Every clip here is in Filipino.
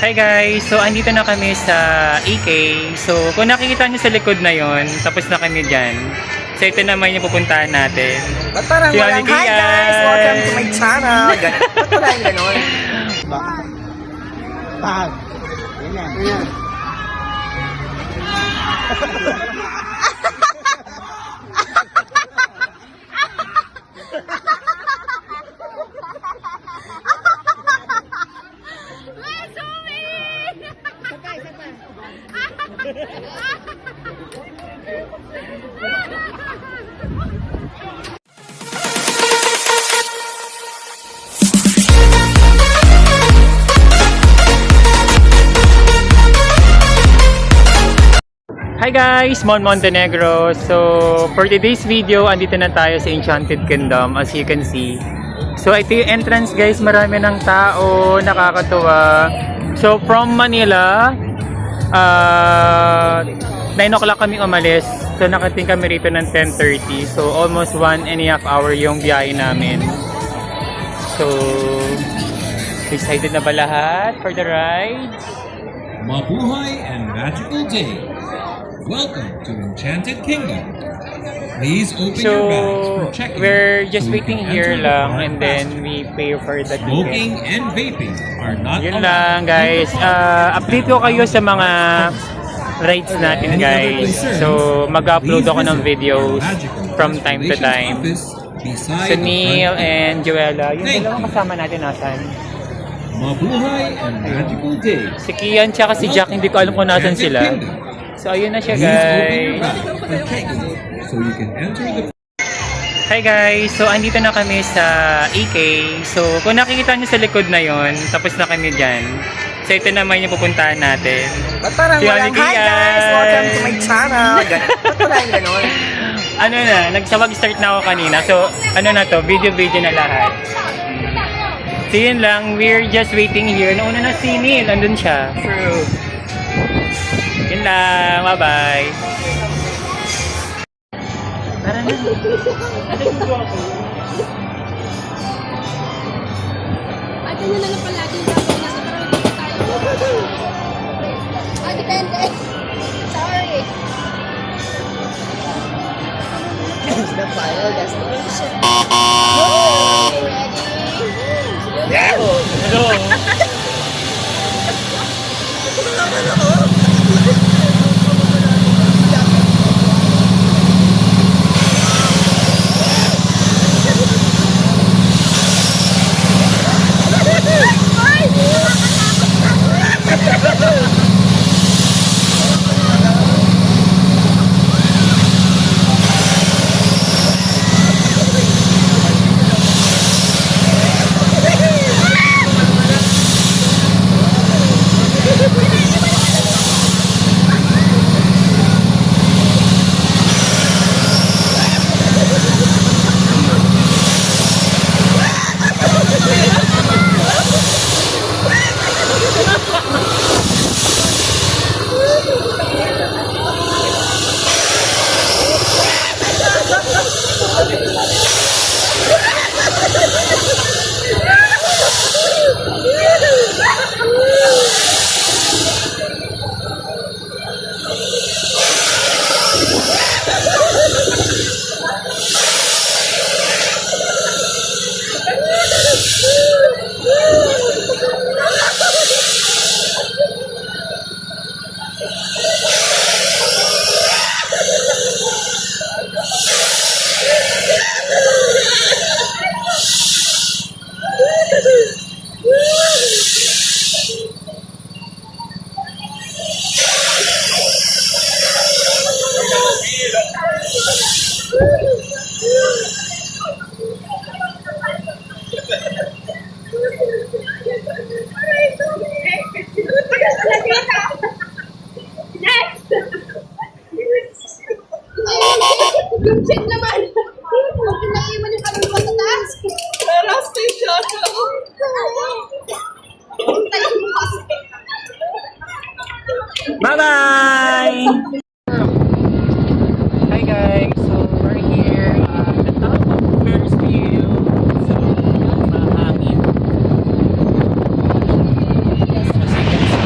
Hi guys! So, andito na kami sa AK. So, kung nakikita nyo sa likod na yon, tapos na kami dyan. So, ito naman yung pupuntahan natin. Ba't parang Si walang, Ate hi Kian! guys! Welcome to my channel! Ba't parang ganon? Pag. Yan. Hi guys! Mon Montenegro. So, for today's video, andito na tayo sa Enchanted Kingdom, as you can see. So, ito yung entrance guys. Marami ng tao. Nakakatuwa. So, from Manila, 9 o'clock kami umalis. So, nakating kami rito ng 10:30. So, almost 1.5 hour yung biyahe namin. So, excited na ba lahat for the ride? Mabuhay and magical day. Welcome to Enchanted Kingdom. Please open your bags for So, check-in. we're just so you waiting can here enter the lang park and then faster. we pay for the Smoking ticket. and vaping are not Yun allowed. lang guys. Update ko kayo sa mga rides natin Any other guys. concerns, So, mag-upload please ako ng visit videos our magical from time to Constellations time. office beside So, the Neil front and Joella, yung Thank dalawang you. kasama natin nasan? Mabuhay and magical day. Si Kian tsaka si Jack, hindi ko alam kung nasan Enchanted sila. Kingdom. So, ayun na siya Please open your guys. bags for check-in so you can enter the Hi guys! So, andito na kami sa AK. So, kung nakikita nyo sa likod na yon, tapos na kami dyan. So, ito naman yung pupuntahan natin. Ba't parang Si walang, Ate hi Kian! guys! Welcome to my channel! Ba't parang ganon? Ano na, nagsawag-start na ako kanina. So, ano na to, video-video na lahat. So, yun lang, we're just waiting here. Nauna na si Neil, andun siya. True. Yun lang, bye-bye. Tara na. At yun na lang palagi yung sabi na sa parang dito tayo. Depende. Sorry. It's the final destination. Ready? Hello. Check naman. Naiiwan yung kami sa taas. Last station! Bye-bye! Hi guys! So, we're here at the top of Ferris wheel. So, mahangin. As you can see.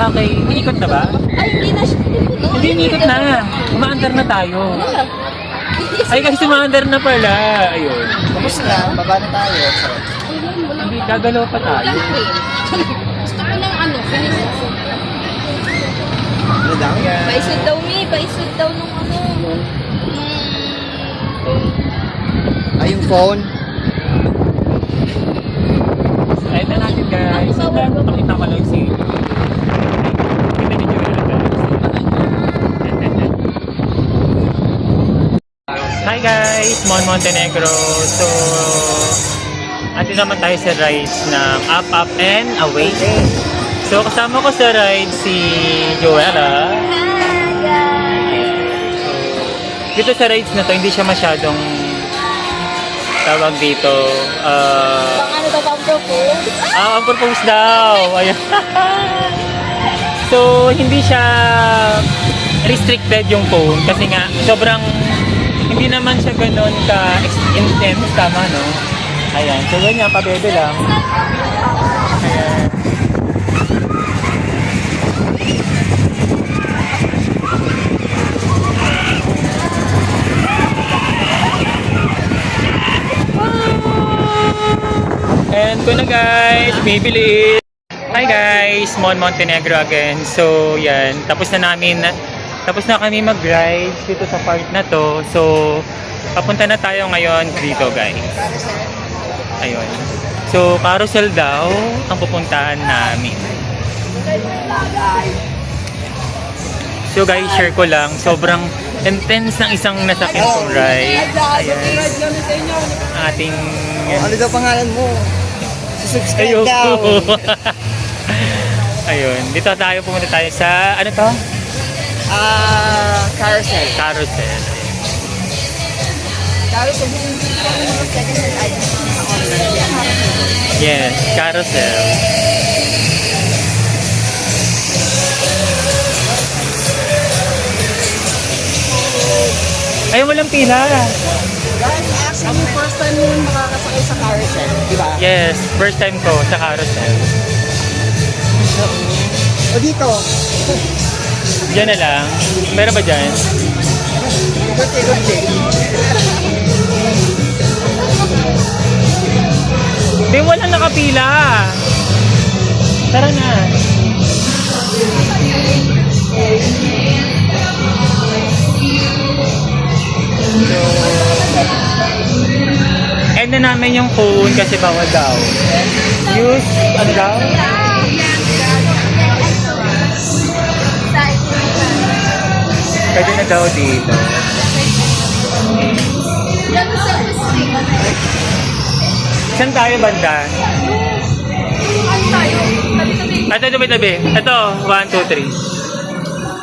Okay, iikot na ba? Ay, hindi na siya. Hindi, iikot na. Umaandar na tayo. Ay, kasi umaandar na pala. Ayun. Tapos na, baba na tayo. Hindi, gagalaw pa tayo. Gusto ko ng ano, finish. Ano lang? Paisod daw, Mi. Paisod daw nung ano. Ay, yung phone. Ayun na natin guys. Pakita ko lang si... Kita niyo yun guys. Hi guys! Mon Montenegro. So, ando naman tayo sa rides ng Up, Up, and Away. So, kasama ko sa ride si Joella. Dito sa rides na to, hindi siya masyadong tawag dito. Pang ano daw, pang propose? Ang propose daw. Ayun. So, hindi siya restricted yung phone kasi nga sobrang hindi naman siya ganun ka-intense, tama, no? Ayan. So, ganyan, pabebe lang. Ayan. And ko na guys, bibili. Hi guys, Mon Montenegro again. So yan, tapos na kami mag-ride dito sa park na to. So papunta na tayo ngayon dito guys. Ayun. So carousel daw ang pupuntahan namin. So guys, share ko lang, sobrang intense ng isang nasakyan kong ride. Ayan. Ating Ano daw pangalan mo? Subscribe ayoko. daw. Ayun, dito pumunta tayo sa, ano to? Carousel. Carousel. Carousel. Yes, carousel. Ay, walang pila. Guys, actually, first time mo makakasakay sa carousel. Di ba? Yes, first time ko sa carousel. O dito. Diyan na lang. Meron ba dyan? Ikot-ikot. Di, walang nakapila. Tara na. So, end na namin yung phone kasi bawal daw. Use, ano daw? Pwede na daw dito. Saan tayo banda? Ito, tabi-tabi. Ito, 1, 2, 3.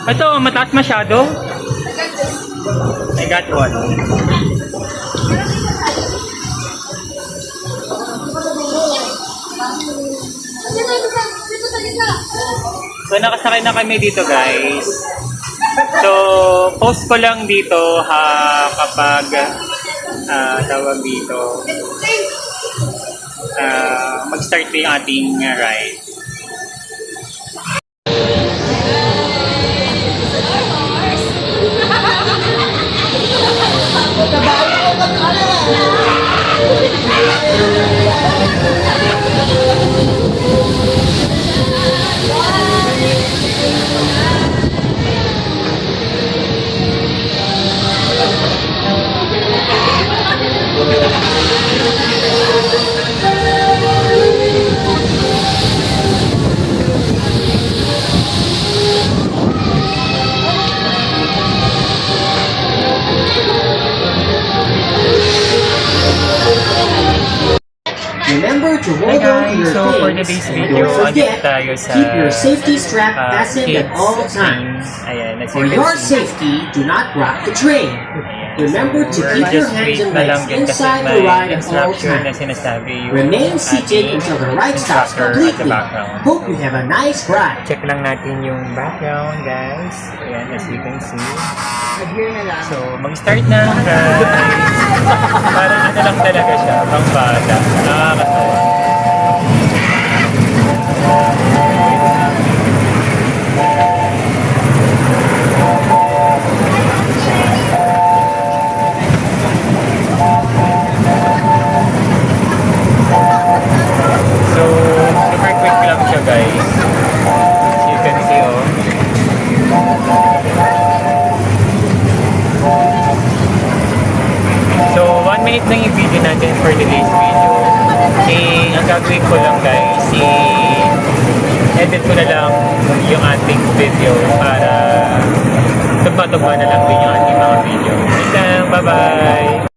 Ito, mataas masyado. I got one. So, nakasakay na kami dito, guys. So, post ko lang dito kapag tawag dito mag-start na yung ating ride. Remember to Hi hold on to guys, your so for things today's and video, don't andito forget, tayo sa keep your safety strap fastened at kids all thing. times. Ayan, as For you can your see. safety, do not rock the train. Remember to We're keep your just hands wait and na lang legs din kasi inside the may ride at all instruction na times. sinasabi yung Remain seated ating until the ride stops instructor at the completely. background. Hope you have a nice ride. Check lang natin yung background, guys. Ayan, as you can see. Mag-hear na lang. So, mag-start na, guys. Parang ano lang talaga siya, pang bata. Nakakatawa. gagawin ko lang guys, i-edit ko na lang yung ating video para tugma-tugma na lang din yung ating mga video. Peace lang, bye-bye!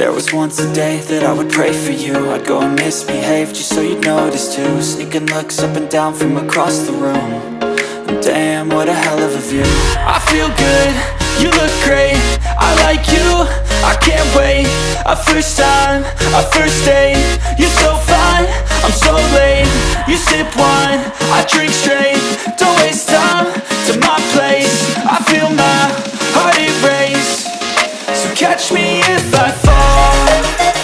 There was once a day that I would pray for you. I'd go and misbehave just so you'd notice too. Sneaking looks up and down from across the room. And damn, what a hell of a view. I feel good, you look great, I like you, I can't wait. A first time, a first date. You're so fine, I'm so late. You sip wine, I drink straight. Don't waste time to my place. I feel my heart erase. So catch me if I fall.